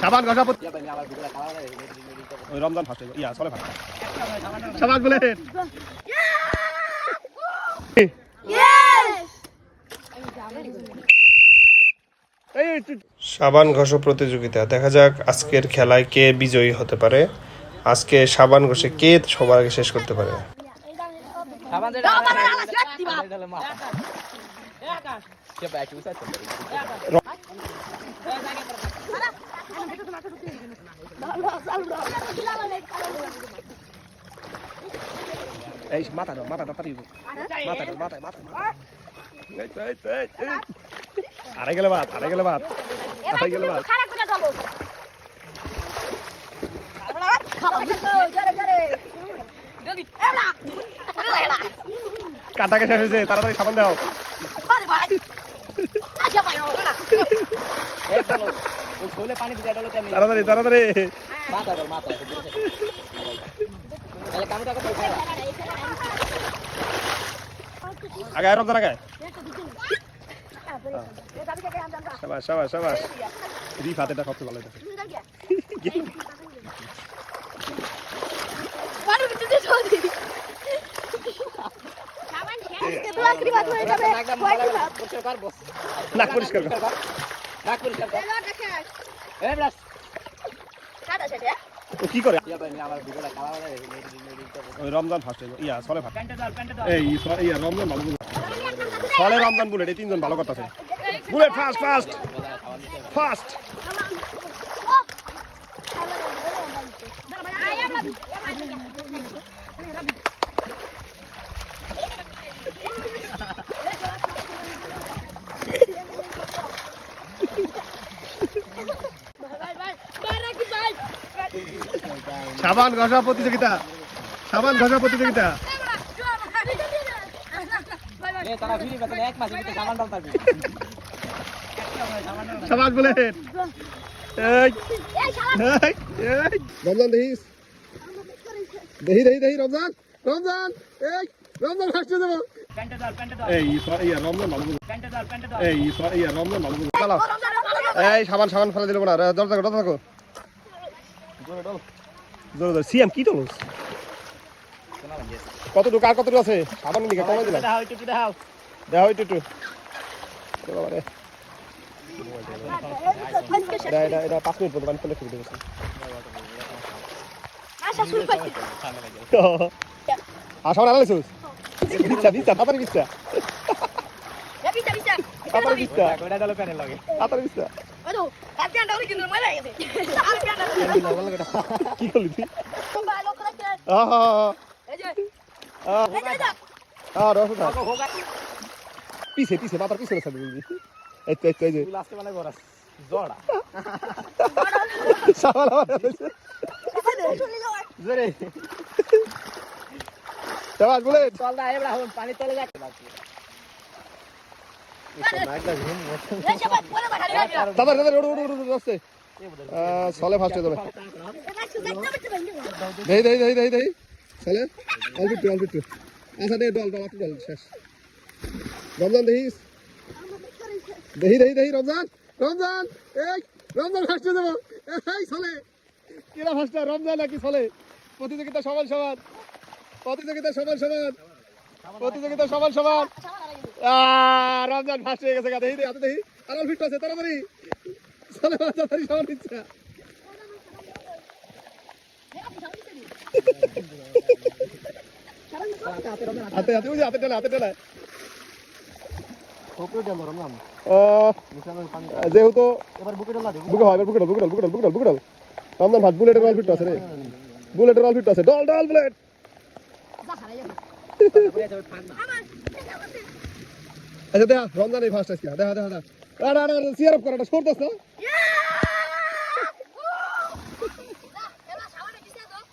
সাবান ঘষা ওই রমজান ফার্স্ট ইয়া চলে ফার্স্ট সাবান বুলেট সাবান ঘষা প্রতিযোগিতা, দেখা যাক আজকের খেলায় কে বিজয়ী হতে পারে। আজকে সাবান ঘষে কে সবার আগে শেষ করতে পারে। এই মাথা দাও মাথা তাড়াতাড়ি মাথা দাও মাথা মাথা আরে গেলে বাদ আরে গেলে বাদ আরে গেলে বাদ কাটাকে শেষ হয়েছে, তাড়াতাড়ি সাবান দাও তাড়াতাড়ি তাড়াতাড়ি আগে রমজান আগে শাবাশ শাবাশ শাবাশ রিফ হাতেটা কত ভালো হইতাছে নাক পরিষ্কার কর ও কি করে ওই রমজান ফার্স্ট ইয়া চলে ফার্স্ট এই ইয়া রমজান ভালো চলে রমজান বুলেট এই তিনজন ভালো করতেছে বুলেট ফাস্ট ফাস্ট ফাস্ট সাবান ঘষা প্রতিযোগিতা সাবান ঘষা প্রতিযোগিতা সাবান বুলেট রমজান দেখিস দেখি দেখি দেখি রমজান রমজান এই রমজান ফার্স্টে দেবো এই রমজান ভালো এই রমজান ভালো চালাও এই সাবান সাবান ফেলে দিল না দরজা দরজা থাকো জোরে জোরে সিএম কি তোলস কতটুকু আর কতটুকু আছে সাবান দিকে কমাই দিলাম দেখাও একটু একটু এটা 5 মিনিট পর্যন্ত পানি ফেলে খেয়ে দেবো আর সাবান আনালিস বিচ্ছা বিচ্ছা তাড়াতাড়ি বিচ্ছা তাড়াতাড়ি বিচ্ছা তাড়াতাড়ি বিচ্ছা কি করলি তুই পিছে পিছে মাথার পিছনে সাথে বলবি এই যে পানি চলে যাচ্ছে চলে ফার্স্টে যাবে দেই দেই দেই দেই দেই চলে অল্প একটু আচ্ছা দে ডল ডল ডল শেষ রমজান দেখিস দেখি দেখি দেখি রমজান রমজান এই রমজান ফার্স্টে যাবো এই চলে কিরা ফার্স্টে রমজান নাকি চলে প্রতিযোগিতা সমান সমান প্রতিযোগিতা সমান সমান প্রতিযোগিতা সমান সমান রমজান ফার্স্ট হয়ে গেছে দেখি হাতে দেখি আর অল্প একটু আছে তাড়াতাড়ি চলে তাড়াতাড়ি সমান ইচ্ছা হাতে হাতে বুঝি হাতে টেলা হাতে টেলা যেহেতু বুকে হয় বুকে বুকে বুকে বুকে বুকে রমজান ভাত বুলেটের অল ফিট আছে রে বুলেটের অল ফিট আছে ডল ডল বুলেট আচ্ছা দেখা রমজান এই ফার্স্ট আজকে দেখা দেখা সিআরএফ করাটা করতেছ না